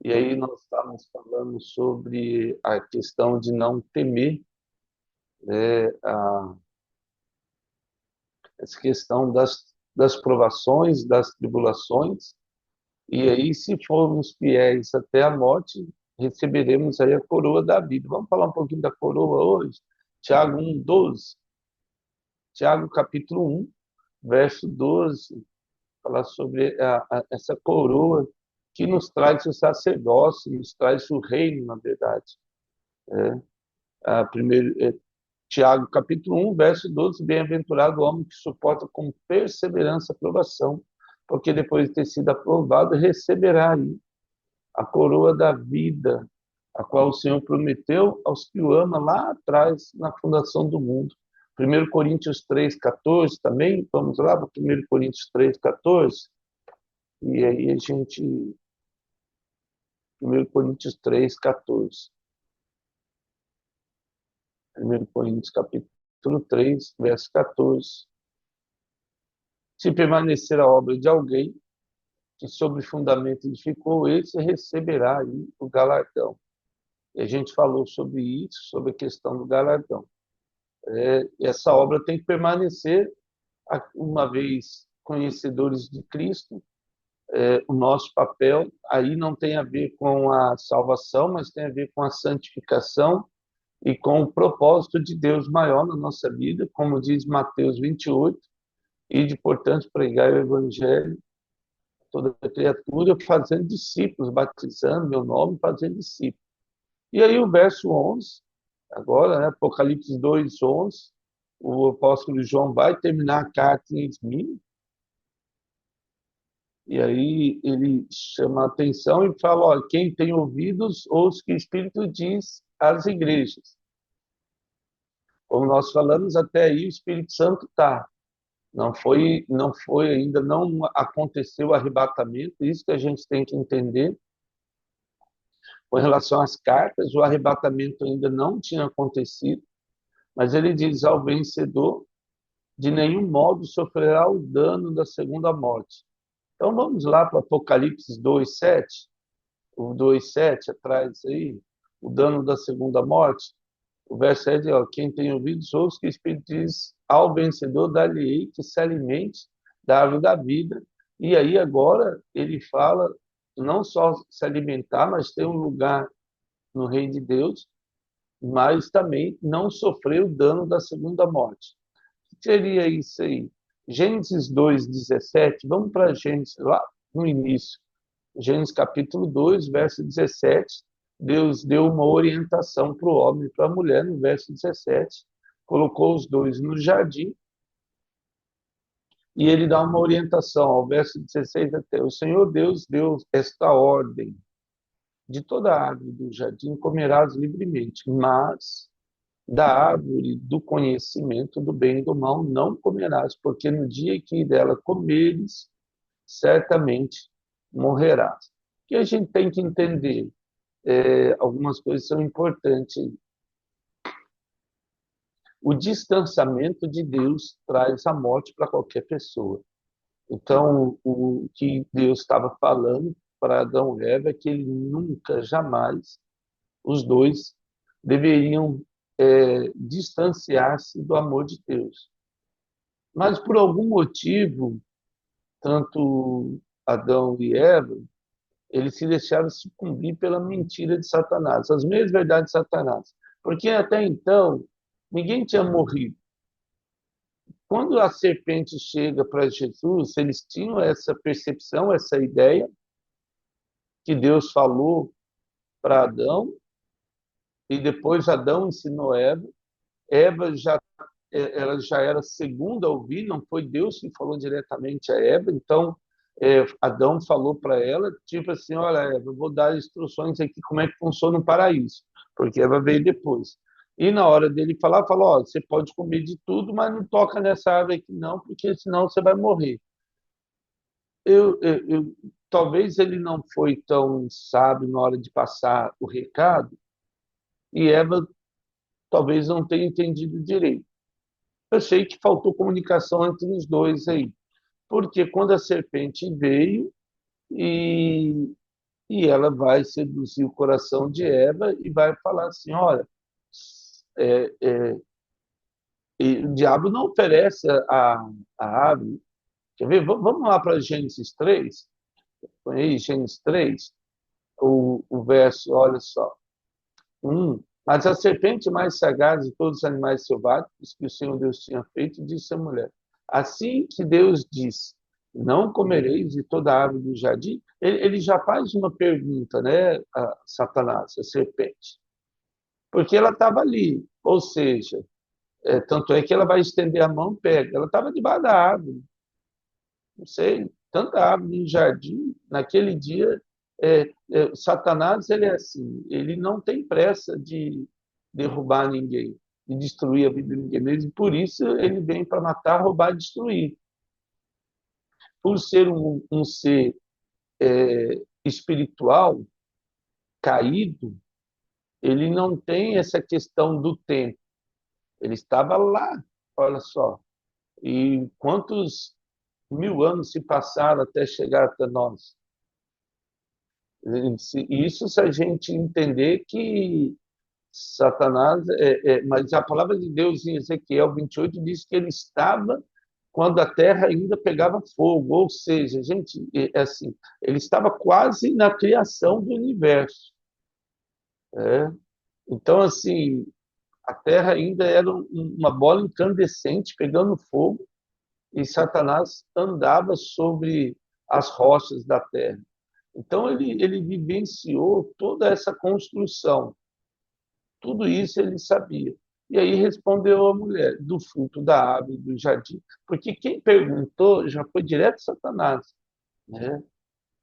E aí nós estávamos falando sobre a questão de não temer, né, essa questão das provações, das tribulações, e aí, se formos fiéis até a morte, receberemos aí a coroa da vida. Vamos falar um pouquinho da coroa hoje? Tiago 1:12. Tiago capítulo 1, verso 12, falar sobre essa coroa que nos traz o sacerdócio, nos traz o reino, na verdade. Primeiro, Tiago capítulo 1, verso 12, bem-aventurado o homem que suporta com perseverança a provação, porque depois de ter sido aprovado, receberá aí a coroa da vida, a qual o Senhor prometeu aos que o amam lá atrás, na fundação do mundo. 1 Coríntios 3:14 também, vamos lá para 1 Coríntios 3:14, e aí a gente, 1 Coríntios 3:14, 1 Coríntios capítulo 3, verso 14. Se permanecer a obra de alguém que sobre fundamento edificou, esse receberá aí o galardão. E a gente falou sobre isso, sobre a questão do galardão. Essa obra tem que permanecer, uma vez conhecedores de Cristo. O nosso papel aí não tem a ver com a salvação, mas tem a ver com a santificação e com o propósito de Deus maior na nossa vida, como diz Mateus 28, e de, portanto, pregar o evangelho a toda a criatura, fazendo discípulos, batizando meu nome, fazendo discípulos. E aí o verso 11, agora, né, Apocalipse 2:11, o apóstolo João vai terminar a carta em Esmina, e aí ele chama a atenção e fala, olha, quem tem ouvidos, ouça o que o Espírito diz às igrejas. Como nós falamos, até aí o Espírito Santo está. Não foi ainda, não aconteceu o arrebatamento, isso que a gente tem que entender. Com relação às cartas, o arrebatamento ainda não tinha acontecido, mas ele diz ao vencedor, de nenhum modo sofrerá o dano da segunda morte. Então vamos lá para Apocalipse 2:7, o 2:7 atrás aí, o dano da segunda morte. O verso 7, ó, quem tem ouvidos, ouça o que o Espírito diz ao vencedor, dar-lhe-ei que se alimente da árvore da vida. E aí agora ele fala não só se alimentar, mas ter um lugar no reino de Deus, mas também não sofrer o dano da segunda morte. O que seria isso aí? Gênesis 2:17, vamos para Gênesis lá no início. Gênesis capítulo 2, verso 17, Deus deu uma orientação para o homem e para a mulher, no verso 17, colocou os dois no jardim, e ele dá uma orientação, ao verso 16 até, o Senhor Deus deu esta ordem, de toda árvore do jardim comerás livremente, mas da árvore do conhecimento do bem e do mal não comerás, porque no dia que dela comeres, certamente morrerás. O que a gente tem que entender? Algumas coisas são importantes. O distanciamento de Deus traz a morte para qualquer pessoa. Então, o que Deus estava falando para Adão e Eva é que ele nunca, jamais, os dois deveriam distanciar-se do amor de Deus. Mas, por algum motivo, tanto Adão e Eva, eles se deixaram sucumbir pela mentira de Satanás, as meias verdades de Satanás. Porque até então, ninguém tinha morrido. Quando a serpente chega para Jesus, eles tinham essa percepção, essa ideia, que Deus falou para Adão, e depois Adão ensinou Eva. Eva ela já era segunda a ouvir, não foi Deus que falou diretamente a Eva, então Adão falou para ela, tipo assim, olha, Eva, eu vou dar instruções aqui como é que funciona o paraíso, porque Eva veio depois. E na hora dele falar, falou, ó, você pode comer de tudo, mas não toca nessa árvore aqui não, porque senão você vai morrer. Talvez ele não foi tão sábio na hora de passar o recado, e Eva talvez não tenha entendido direito. Eu sei que faltou comunicação entre os dois aí, porque quando a serpente veio e e ela vai seduzir o coração de Eva e vai falar assim, olha, é, é, o diabo não oferece a árvore. Quer ver? Vamos lá para Gênesis 3. Põe aí Gênesis 3, o verso, olha só. Mas a serpente mais sagaz de todos os animais selváticos que o Senhor Deus tinha feito, disse à mulher: assim que Deus disse, não comereis de toda a árvore do jardim, ele já faz uma pergunta, né, a Satanás, a serpente, porque ela estava ali, ou seja, tanto é que ela vai estender a mão e pega, ela estava debaixo da árvore, não sei, tanta árvore no jardim, naquele dia, Satanás, ele é assim, ele não tem pressa de derrubar ninguém, de destruir a vida de ninguém mesmo, por isso ele vem para matar, roubar e destruir. Por ser um ser espiritual, caído, ele não tem essa questão do tempo, ele estava lá, olha só, e quantos 1000 anos se passaram até chegar até nós? Isso se a gente entender que Satanás, mas a palavra de Deus em Ezequiel 28 diz que ele estava quando a terra ainda pegava fogo, ou seja, gente, assim, ele estava quase na criação do universo. Né? Então, assim, a terra ainda era uma bola incandescente pegando fogo e Satanás andava sobre as rochas da terra. Então, ele vivenciou toda essa construção. Tudo isso ele sabia. E aí respondeu a mulher, do fruto da árvore do jardim. Porque quem perguntou já foi direto Satanás. Né?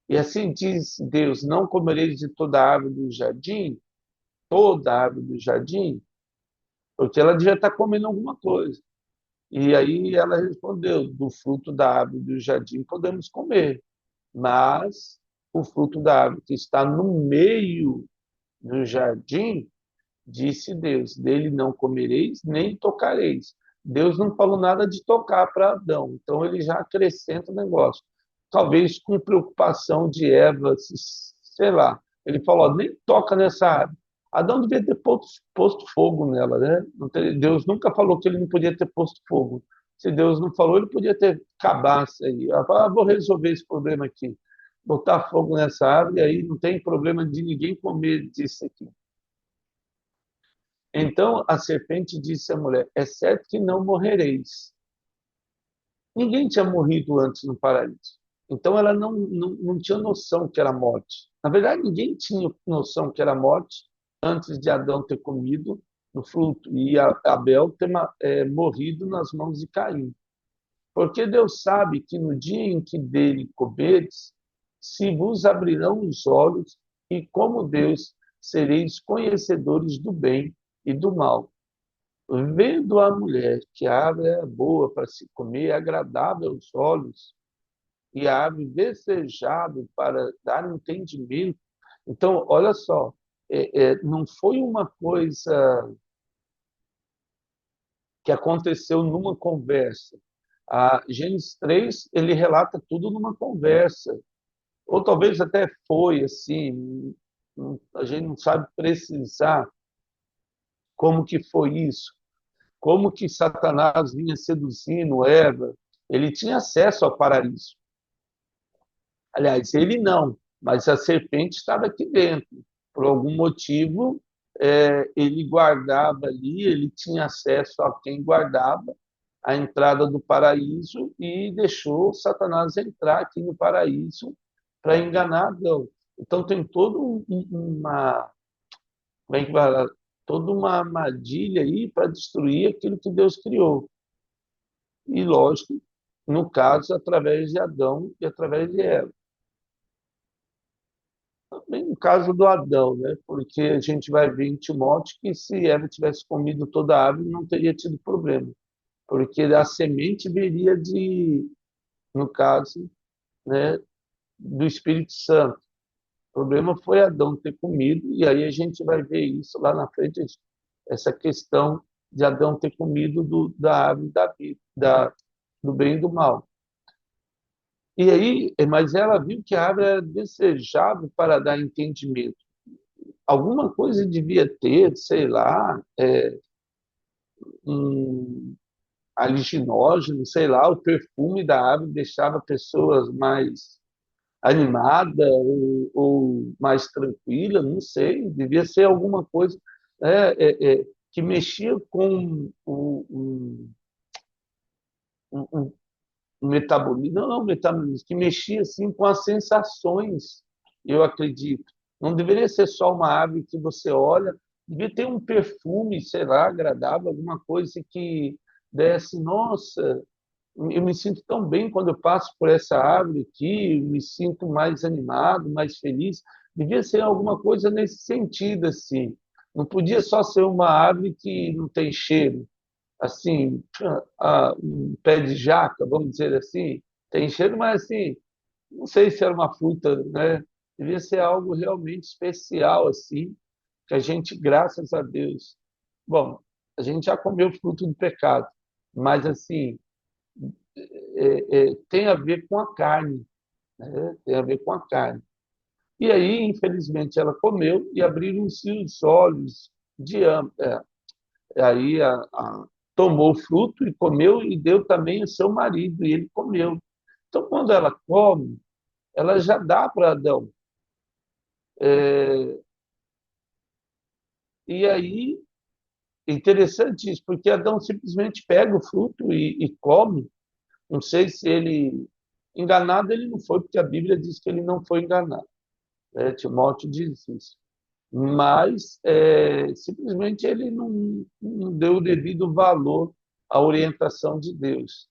E assim diz Deus, não comereis de toda a árvore do jardim, toda a árvore do jardim, porque ela devia estar comendo alguma coisa. E aí ela respondeu, do fruto da árvore do jardim podemos comer, mas o fruto da árvore que está no meio do jardim, disse Deus, dele não comereis, nem tocareis. Deus não falou nada de tocar para Adão, então ele já acrescenta o negócio. Talvez com preocupação de Eva, sei lá. Ele falou, nem toca nessa árvore. Adão devia ter posto fogo nela, né? Deus nunca falou que ele não podia ter posto fogo. Se Deus não falou, ele podia ter acabasse aí. Vou resolver esse problema aqui. Botar fogo nessa árvore, aí não tem problema de ninguém comer disso aqui. Então a serpente disse à mulher: é certo que não morrereis. Ninguém tinha morrido antes no paraíso. Então ela não tinha noção que era morte. Na verdade, ninguém tinha noção que era morte antes de Adão ter comido do fruto e Abel ter morrido nas mãos de Caim. Porque Deus sabe que no dia em que dele comeres, se vos abrirão os olhos, e como Deus sereis conhecedores do bem e do mal. Vendo a mulher que a árvore é boa para se comer, agradável aos olhos, e a árvore desejável para dar entendimento. Então, olha só, não foi uma coisa que aconteceu numa conversa. A Gênesis 3, ele relata tudo numa conversa. Ou talvez até foi assim, a gente não sabe precisar como que foi isso. Como que Satanás vinha seduzindo Eva. Ele tinha acesso ao paraíso. Aliás, ele não, mas a serpente estava aqui dentro. Por algum motivo, ele guardava ali, ele tinha acesso a quem guardava a entrada do paraíso e deixou Satanás entrar aqui no paraíso para enganar Adão. Então tem uma, como é que vai, toda uma armadilha aí para destruir aquilo que Deus criou. E lógico, no caso, através de Adão e através de Eva. Também no caso do Adão, né? Porque a gente vai ver em Timóteo que se Eva tivesse comido toda a árvore, não teria tido problema. Porque a semente viria no caso, né, do Espírito Santo. O problema foi Adão ter comido, e aí a gente vai ver isso lá na frente, essa questão de Adão ter comido da árvore do bem e do mal. E aí, mas ela viu que a árvore era desejável para dar entendimento. Alguma coisa devia ter, sei lá, um alucinógeno, sei lá, o perfume da árvore deixava pessoas mais animadas ou mais tranquilas, não sei, devia ser alguma coisa que mexia com um metabolismo, não, metabolismo, que mexia assim com as sensações, eu acredito. Não deveria ser só uma árvore que você olha, devia ter um perfume, sei lá, agradável, alguma coisa que desse, nossa, eu me sinto tão bem quando eu passo por essa árvore aqui, eu me sinto mais animado, mais feliz. Devia ser alguma coisa nesse sentido, assim. Não podia só ser uma árvore que não tem cheiro, assim, um pé de jaca, vamos dizer assim, tem cheiro, mas assim, não sei se era uma fruta, né? Devia ser algo realmente especial, assim, que a gente, graças a Deus, bom, a gente já comeu fruto do pecado, mas assim, tem a ver com a carne, né? Tem a ver com a carne. E aí, infelizmente, ela comeu e abriram-se os olhos de ambos. Aí tomou o fruto e comeu e deu também ao seu marido, e ele comeu. Então, quando ela come, ela já dá para Adão. É, e aí, é interessante isso, porque Adão simplesmente pega o fruto e come. Não sei se ele. Enganado ele não foi, porque a Bíblia diz que ele não foi enganado. Timóteo diz isso. Mas simplesmente ele não deu o devido valor à orientação de Deus.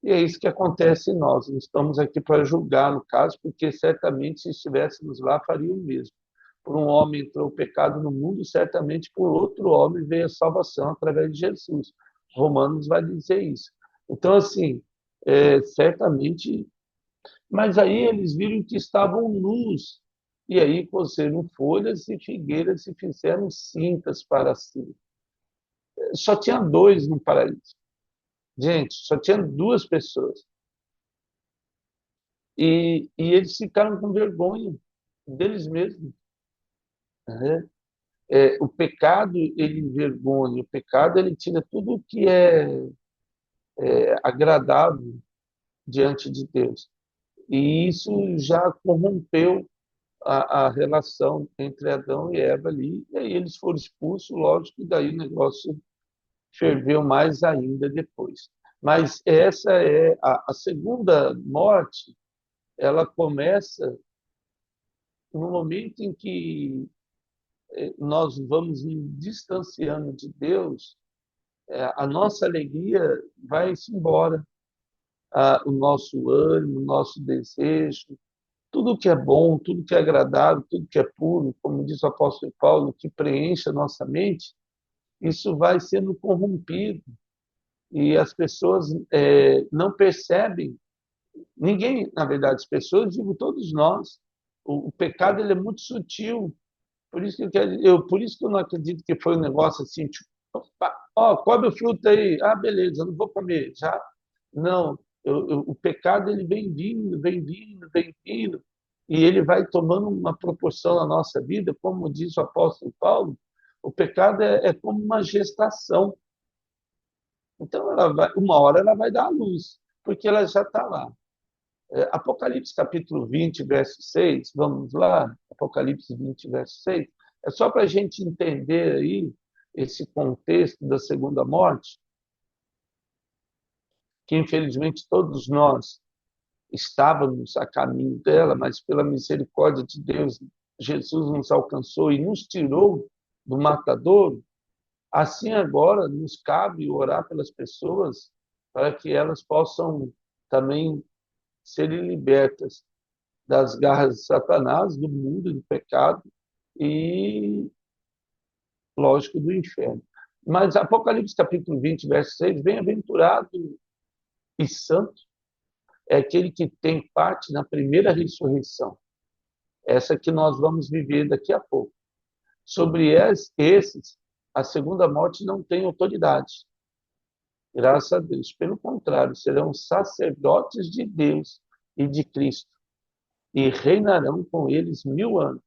E é isso que acontece em nós. Não estamos aqui para julgar, no caso, porque certamente se estivéssemos lá, faria o mesmo. Por um homem entrou o pecado no mundo, certamente por outro homem veio a salvação através de Jesus. Romanos vai dizer isso. Então, assim, certamente. Mas aí eles viram que estavam nus. E aí cozeram folhas e figueiras e fizeram cintas para si. Só tinha dois no paraíso. Gente, só tinha duas pessoas. E eles ficaram com vergonha deles mesmos, né? O pecado, ele envergonha, o pecado, ele tira tudo o que é agradável diante de Deus. E isso já corrompeu a relação entre Adão e Eva ali, e aí eles foram expulsos, lógico, e daí o negócio ferveu mais ainda depois. Mas essa é a segunda morte, ela começa no momento em que nós vamos nos distanciando de Deus, a nossa alegria vai se embora, o nosso ânimo, o nosso desejo, tudo que é bom, tudo que é agradável, tudo que é puro, como diz o apóstolo Paulo, que preenche a nossa mente, isso vai sendo corrompido e as pessoas não percebem. Ninguém, na verdade, as pessoas, digo todos nós, o pecado ele é muito sutil. Por isso que eu não acredito que foi um negócio assim, tipo, ó, come o fruto aí, beleza, eu não vou comer, já. Não, o pecado ele vem vindo, vem vindo, vem vindo, e ele vai tomando uma proporção na nossa vida, como diz o apóstolo Paulo, o pecado é como uma gestação. Então, uma hora ela vai dar a luz, porque ela já está lá. Apocalipse capítulo 20, verso 6, vamos lá, Apocalipse 20, verso 6, é só para a gente entender aí esse contexto da segunda morte, que infelizmente todos nós estávamos a caminho dela, mas pela misericórdia de Deus, Jesus nos alcançou e nos tirou do matadouro. Assim agora nos cabe orar pelas pessoas para que elas possam também serem libertas das garras de Satanás, do mundo, do pecado e, lógico, do inferno. Mas Apocalipse capítulo 20, verso 6, bem-aventurado e santo é aquele que tem parte na primeira ressurreição, essa que nós vamos viver daqui a pouco. Sobre esses, a segunda morte não tem autoridade, graças a Deus. Pelo contrário, serão sacerdotes de Deus e de Cristo, e reinarão com eles 1000 anos.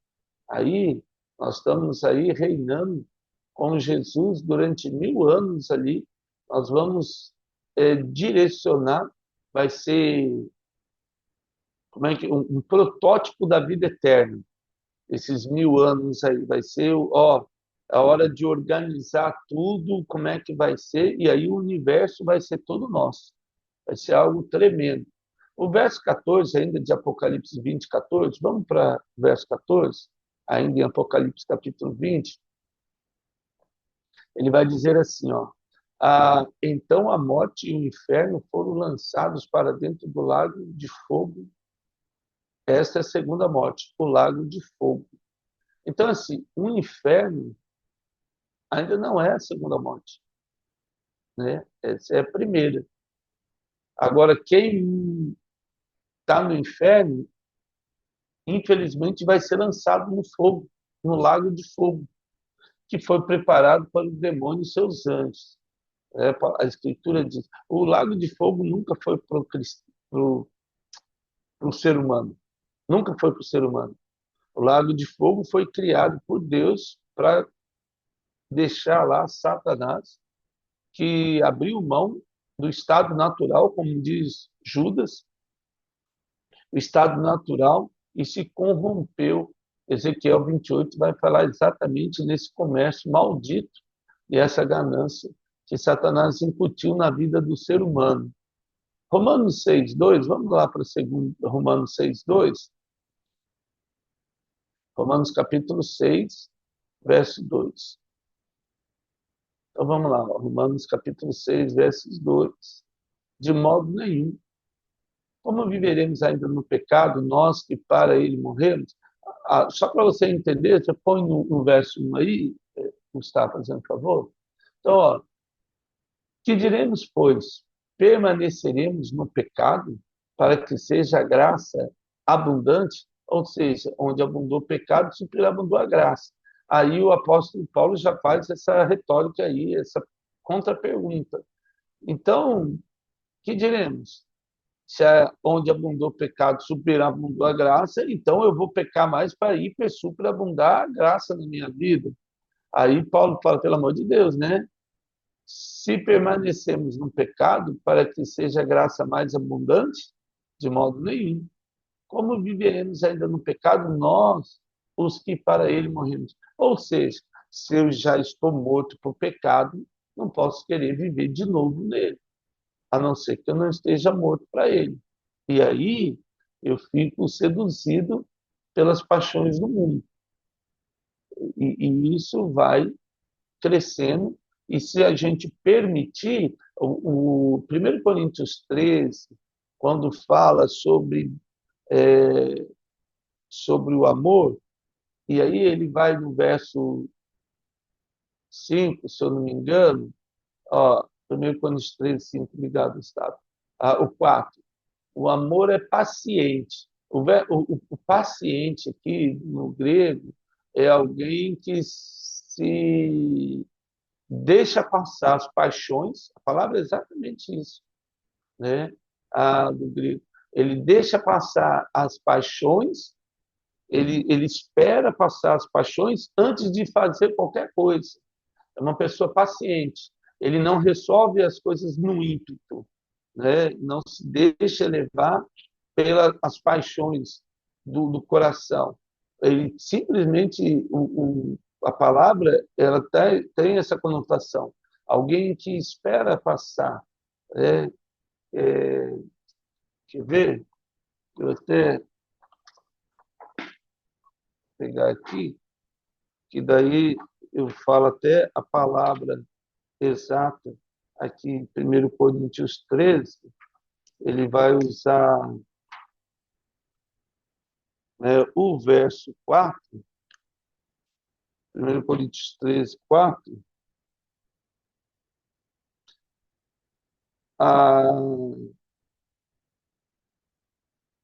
Aí, nós estamos aí reinando com Jesus durante 1000 anos ali. Nós vamos direcionar, vai ser como é que um protótipo da vida eterna. Esses 1000 anos aí vai ser a hora de organizar tudo, como é que vai ser, e aí o universo vai ser todo nosso. Vai ser algo tremendo. O verso 14, ainda de Apocalipse 20, 14, vamos para o verso 14, ainda em Apocalipse capítulo 20, ele vai dizer assim, então a morte e o inferno foram lançados para dentro do lago de fogo. Esta é a segunda morte, o lago de fogo. Então, assim, o inferno ainda não é a segunda morte, né? Essa é a primeira. Agora, quem está no inferno, infelizmente, vai ser lançado no fogo, no lago de fogo, que foi preparado para o demônio e seus anjos. A Escritura diz: o lago de fogo nunca foi para o ser humano, nunca foi para o ser humano. O lago de fogo foi criado por Deus para deixar lá Satanás, que abriu mão do estado natural, como diz Judas, o estado natural, e se corrompeu. Ezequiel 28 vai falar exatamente nesse comércio maldito e essa ganância que Satanás incutiu na vida do ser humano. Romanos 6:2, vamos lá para Romanos 6:2. Romanos capítulo 6, verso 2. Então vamos lá, Romanos capítulo 6, versos 2. De modo nenhum. Como viveremos ainda no pecado, nós que para ele morremos? Só para você entender, você põe no verso 1 aí, Gustavo, fazendo favor. Então, que diremos, pois? Permaneceremos no pecado para que seja a graça abundante? Ou seja, onde abundou o pecado, superabundou a graça. Aí o apóstolo Paulo já faz essa retórica aí, essa contra-pergunta. Então, que diremos? Se onde abundou o pecado, superabundou a graça, então eu vou pecar mais para ir superabundar a graça na minha vida. Aí Paulo fala, pelo amor de Deus, né? Se permanecemos no pecado, para que seja a graça mais abundante, de modo nenhum. Como viveremos ainda no pecado, nós, os que para ele morremos? Ou seja, se eu já estou morto por pecado, não posso querer viver de novo nele, a não ser que eu não esteja morto para ele. E aí eu fico seduzido pelas paixões do mundo. E isso vai crescendo, e se a gente permitir, o 1 Coríntios 13, quando fala sobre o amor, e aí ele vai no verso 5, se eu não me engano, 1 Coríntios 13, 5, ligado, Estado. O 4, o amor é paciente. O paciente aqui, no grego, é alguém que se deixa passar as paixões, a palavra é exatamente isso, né? Do grego. Ele deixa passar as paixões, ele espera passar as paixões antes de fazer qualquer coisa. É uma pessoa paciente. Ele não resolve as coisas no ímpeto, né? Não se deixa levar pelas paixões do coração. Ele simplesmente, a palavra, ela tem essa conotação. Alguém que espera passar. Né? Quer ver? Eu até pegar aqui, que daí eu falo até a palavra exata aqui em 1 Coríntios 13, ele vai usar o verso 4, 1 Coríntios 13, 4, a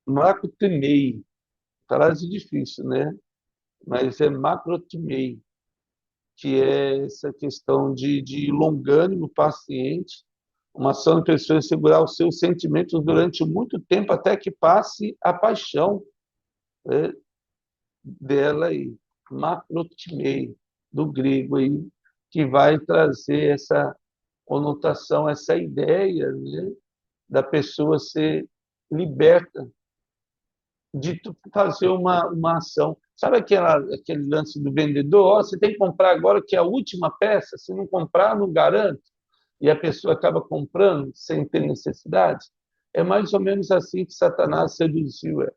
macrotimei, frase difícil, né? Mas é macrotimei, que é essa questão de longânimo, paciente, uma ação de pessoa é segurar os seus sentimentos durante muito tempo até que passe a paixão, né, dela aí, macrotimei, do grego aí, que vai trazer essa conotação, essa ideia, né, da pessoa ser liberta de fazer uma ação. Sabe aquele lance do vendedor? Oh, você tem que comprar agora que é a última peça, se não comprar, não garante. E a pessoa acaba comprando sem ter necessidade. É mais ou menos assim que Satanás seduziu ela.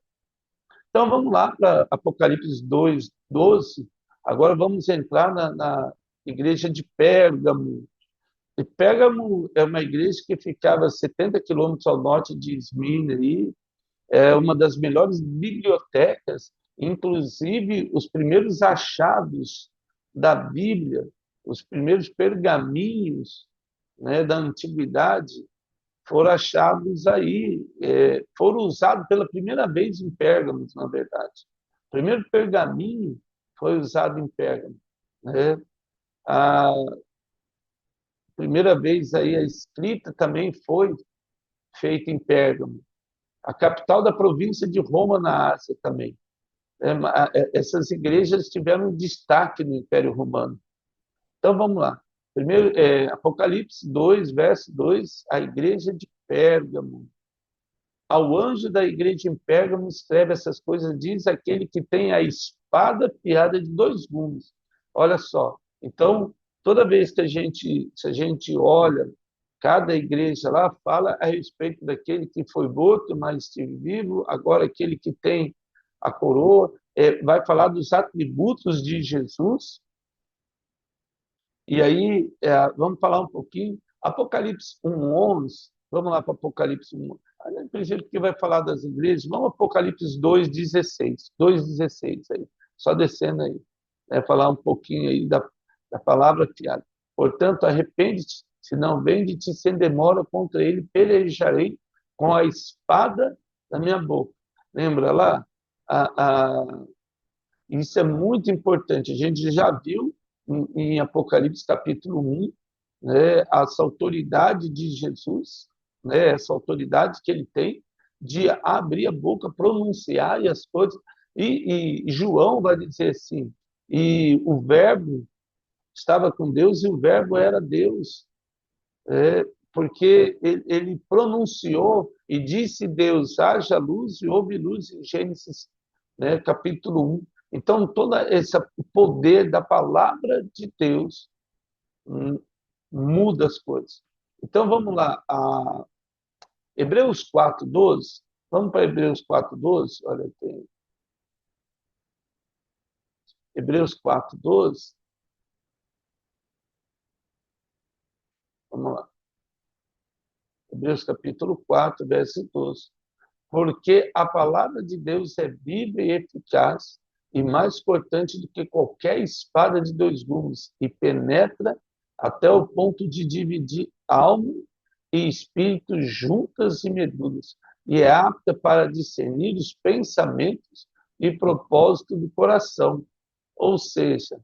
Então vamos lá para Apocalipse 2, 12. Agora vamos entrar na igreja de Pérgamo. E Pérgamo é uma igreja que ficava a 70 quilômetros ao norte de Esmirna, aí, é uma das melhores bibliotecas, inclusive os primeiros achados da Bíblia, os primeiros pergaminhos, né, da antiguidade foram achados aí, foram usados pela primeira vez em Pérgamo, na verdade. O primeiro pergaminho foi usado em Pérgamo, né? A primeira vez aí a escrita também foi feita em Pérgamo, a capital da província de Roma na Ásia também. Essas igrejas tiveram destaque no Império Romano. Então vamos lá. Primeiro, Apocalipse 2, verso 2, a igreja de Pérgamo. Ao anjo da igreja em Pérgamo escreve essas coisas, diz aquele que tem a espada afiada de dois gumes. Olha só. Então, toda vez que se a gente olha, cada igreja lá fala a respeito daquele que foi morto, mas esteve vivo, agora aquele que tem a coroa, vai falar dos atributos de Jesus. E aí, vamos falar um pouquinho. Apocalipse 1:11. Vamos lá para Apocalipse 1. No princípio que vai falar das igrejas, vamos Apocalipse 2:16. 2:16 aí. Só descendo aí. Falar um pouquinho aí da palavra fiada. Portanto, arrepende-te, se não vem de ti sem demora contra ele, pelejarei com a espada da minha boca. Lembra lá? Isso é muito importante. A gente já viu em Apocalipse capítulo 1, né, essa autoridade de Jesus, né, essa autoridade que ele tem de abrir a boca, pronunciar e as coisas. E João vai dizer assim, e o verbo estava com Deus e o verbo era Deus. Porque ele pronunciou e disse Deus, haja luz e houve luz em Gênesis, né, capítulo 1. Então, todo esse poder da palavra de Deus muda as coisas. Então, vamos lá. Hebreus 4:12. Vamos para Hebreus 4:12. Olha, tem Hebreus 4:12. Vamos lá. Hebreus capítulo 4, verso 12. Porque a palavra de Deus é viva e eficaz e mais cortante do que qualquer espada de dois gumes e penetra até o ponto de dividir alma e espírito juntas e medulas e é apta para discernir os pensamentos e propósitos do coração. Ou seja,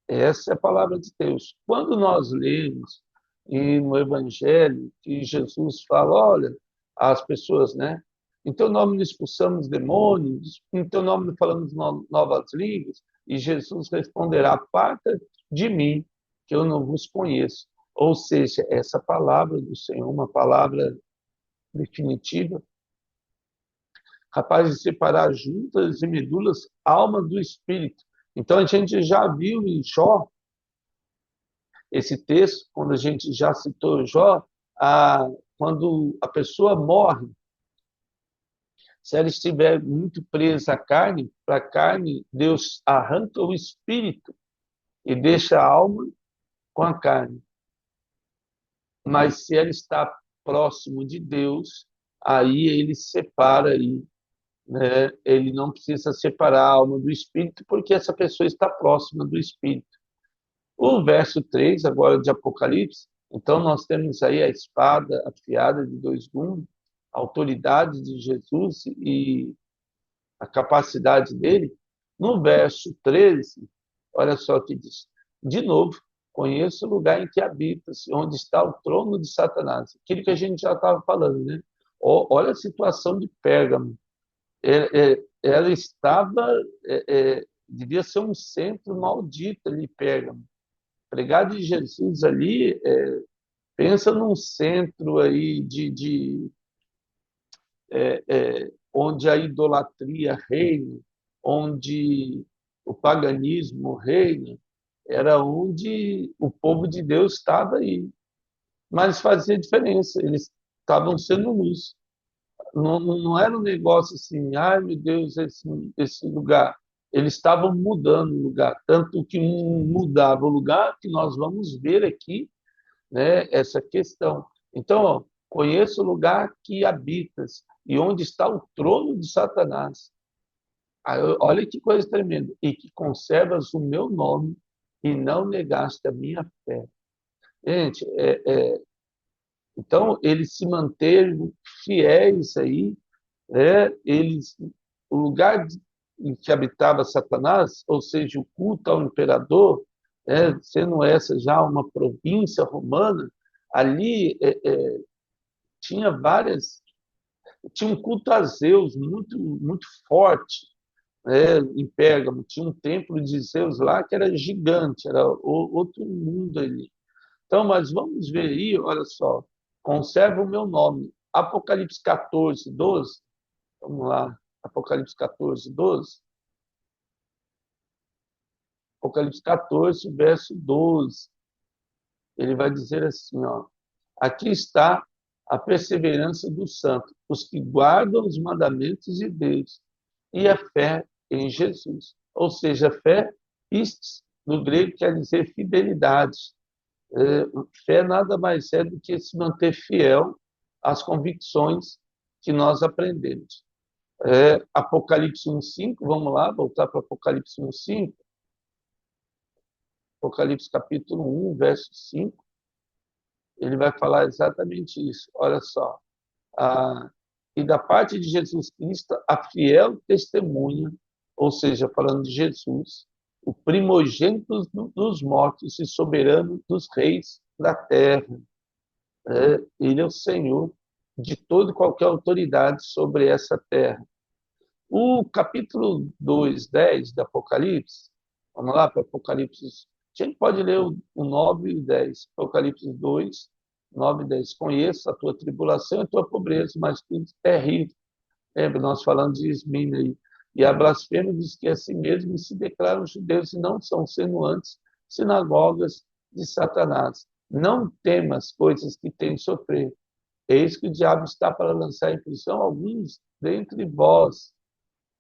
essa é a palavra de Deus. Quando nós lemos e no Evangelho que Jesus fala, olha, as pessoas, né? Em teu nome não expulsamos demônios, em teu nome não falamos novas línguas, e Jesus responderá, aparta de mim, que eu não vos conheço. Ou seja, essa palavra do Senhor, uma palavra definitiva, capaz de separar juntas e medulas, alma do espírito. Então a gente já viu em Jó esse texto, quando a gente já citou Jó, quando a pessoa morre, se ela estiver muito presa à carne, para a carne, Deus arranca o espírito e deixa a alma com a carne. Mas se ela está próximo de Deus, aí ele separa aí, né? Ele não precisa separar a alma do espírito, porque essa pessoa está próxima do espírito. O verso 3, agora de Apocalipse, então nós temos aí a espada afiada de dois gumes, a autoridade de Jesus e a capacidade dele. No verso 13, olha só o que diz. De novo, conheço o lugar em que habitas, onde está o trono de Satanás. Aquilo que a gente já estava falando, né? Olha a situação de Pérgamo. Ela estava, devia ser um centro maldito ali, Pérgamo. Pregar de Jesus ali, pensa num centro aí onde a idolatria reina, onde o paganismo reina, era onde o povo de Deus estava aí. Mas fazia diferença, eles estavam sendo luz. Não era um negócio assim, ai meu Deus, esse lugar. Eles estavam mudando o lugar, tanto que mudava o lugar que nós vamos ver aqui, né, essa questão. Então, ó, conheça o lugar que habitas e onde está o trono de Satanás. Aí, olha que coisa tremenda. E que conservas o meu nome e não negaste a minha fé. Gente, então eles se manteram fiéis aí, né? O lugar em que habitava Satanás, ou seja, o culto ao imperador, sendo essa já uma província romana, ali tinha várias, tinha um culto a Zeus muito, muito forte, né? Em Pérgamo tinha um templo de Zeus lá que era gigante, era outro mundo ali. Então, mas vamos ver aí, olha só, conserva o meu nome. Apocalipse 14, 12. Vamos lá, Apocalipse 14, 12. Apocalipse 14, verso 12. Ele vai dizer assim, ó, aqui está a perseverança do santo, os que guardam os mandamentos de Deus e a fé em Jesus. Ou seja, fé, pistes, no grego quer dizer fidelidade. Fé nada mais é do que se manter fiel às convicções que nós aprendemos. Apocalipse 1:5, vamos lá, voltar para Apocalipse 1:5. Apocalipse capítulo 1, verso 5, ele vai falar exatamente isso. Olha só. E da parte de Jesus Cristo, a fiel testemunha, ou seja, falando de Jesus, o primogênito dos mortos e soberano dos reis da terra. Ele é o Senhor de toda e qualquer autoridade sobre essa terra. O capítulo 2, 10 do Apocalipse, vamos lá para Apocalipse, a gente pode ler o 9 e o 10, Apocalipse 2, 9 e 10. Conheço a tua tribulação e a tua pobreza, mas tu é rico. Lembra, nós falando de Esmina aí. E a blasfêmia diz que a si mesmo se declaram judeus e não são, sendo antes sinagogas de Satanás. Não temas coisas que têm de sofrer. Eis que o diabo está para lançar em prisão alguns dentre vós,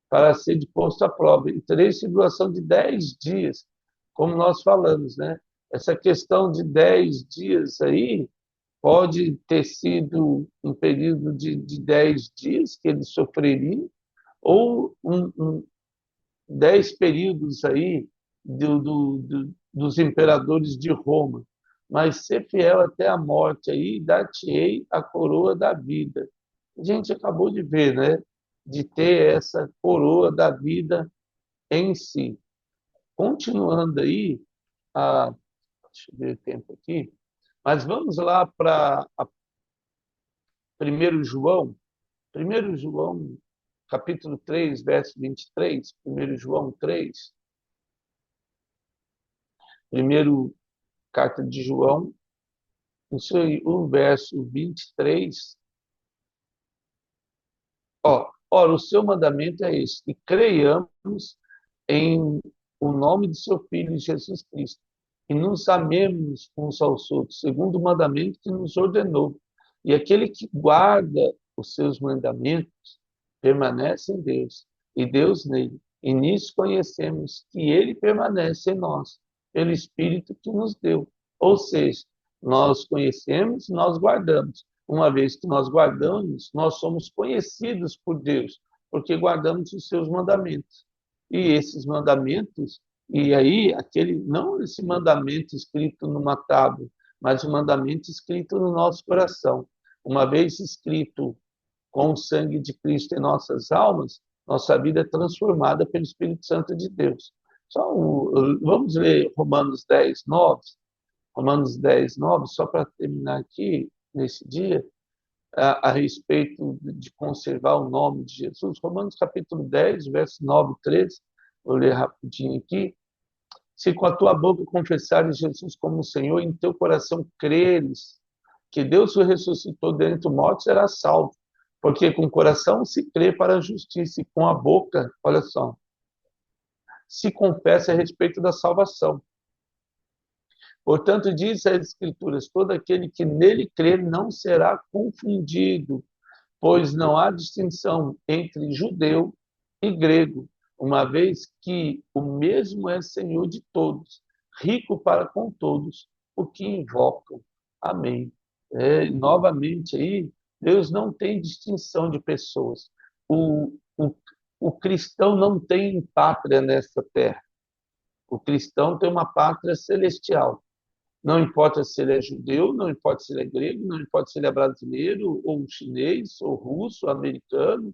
para ser posto à prova. E tereis tribulação de 10 dias, como nós falamos, né? Essa questão de 10 dias aí pode ter sido um período de 10 dias que ele sofreria, ou 10 períodos aí dos imperadores de Roma. Mas ser fiel até a morte aí, dar-te-ei a coroa da vida. A gente acabou de ver, né? De ter essa coroa da vida em si. Continuando aí, deixa eu ver o tempo aqui, mas vamos lá para 1 João, 1 João, capítulo 3, verso 23, 1 João 3, primeiro carta de João, isso aí, o verso 23. Ora, o seu mandamento é esse, que creiamos em o nome de seu Filho Jesus Cristo, e nos amemos uns aos outros, segundo o mandamento que nos ordenou. E aquele que guarda os seus mandamentos permanece em Deus, e Deus nele. E nisso conhecemos que ele permanece em nós, pelo Espírito que nos deu. Ou seja, nós conhecemos, nós guardamos. Uma vez que nós guardamos, nós somos conhecidos por Deus, porque guardamos os seus mandamentos. E esses mandamentos, e aí aquele não esse mandamento escrito numa tábua, mas o mandamento escrito no nosso coração. Uma vez escrito com o sangue de Cristo em nossas almas, nossa vida é transformada pelo Espírito Santo de Deus. Vamos ler Romanos 10, 9. Romanos 10, 9, só para terminar aqui, nesse dia, a respeito de conservar o nome de Jesus. Romanos capítulo 10, verso 9 e 13, vou ler rapidinho aqui. Se com a tua boca confessares Jesus como Senhor, e em teu coração creres que Deus o ressuscitou dentre os mortos, serás salvo. Porque com o coração se crê para a justiça, e com a boca, olha só, se confessa a respeito da salvação. Portanto, diz as Escrituras, todo aquele que nele crê não será confundido, pois não há distinção entre judeu e grego, uma vez que o mesmo é Senhor de todos, rico para com todos o que invocam. Amém. Novamente aí, Deus não tem distinção de pessoas. O cristão não tem pátria nessa terra. O cristão tem uma pátria celestial. Não importa se ele é judeu, não importa se ele é grego, não importa se ele é brasileiro, ou chinês, ou russo, ou americano,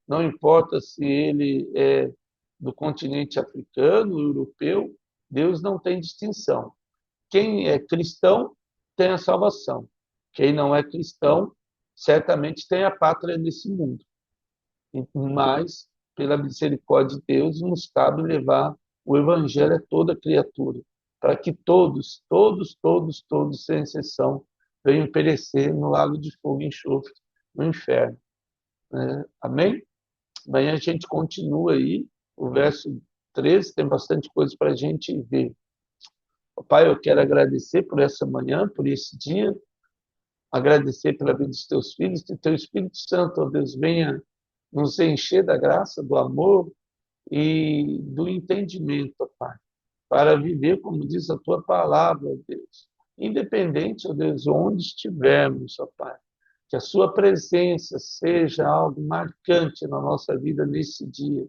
não importa se ele é do continente africano, europeu, Deus não tem distinção. Quem é cristão tem a salvação. Quem não é cristão, certamente tem a pátria nesse mundo. Mas, pela misericórdia de Deus, nos cabe levar o evangelho a toda criatura, para que todos, todos, todos, todos, sem exceção, venham perecer no lago de fogo e enxofre, no inferno. Amém? Amanhã a gente continua aí, o verso 13, tem bastante coisa para a gente ver. Pai, eu quero agradecer por essa manhã, por esse dia, agradecer pela vida dos teus filhos, que teu Espírito Santo, ó Deus, venha nos encher da graça, do amor e do entendimento, ó Pai, para viver como diz a tua palavra, ó Deus. Independente, ó Deus, onde estivermos, ó Pai, que a sua presença seja algo marcante na nossa vida nesse dia,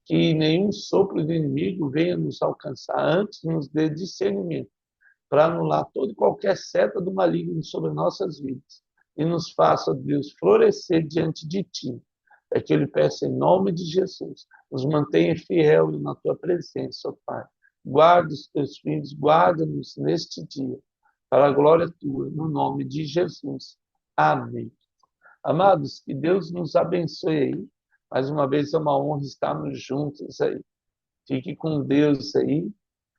que nenhum sopro do inimigo venha nos alcançar, antes nos dê discernimento para anular toda e qualquer seta do maligno sobre nossas vidas e nos faça, Deus, florescer diante de Ti. É que eu lhe peço em nome de Jesus. Nos mantenha fiel na Tua presença, ó Pai. Guarda os Teus filhos, guarda-nos neste dia, para a glória Tua, no nome de Jesus. Amém. Amados, que Deus nos abençoe aí. Mais uma vez é uma honra estarmos juntos aí. Fique com Deus aí,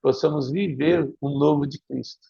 possamos viver o novo de Cristo.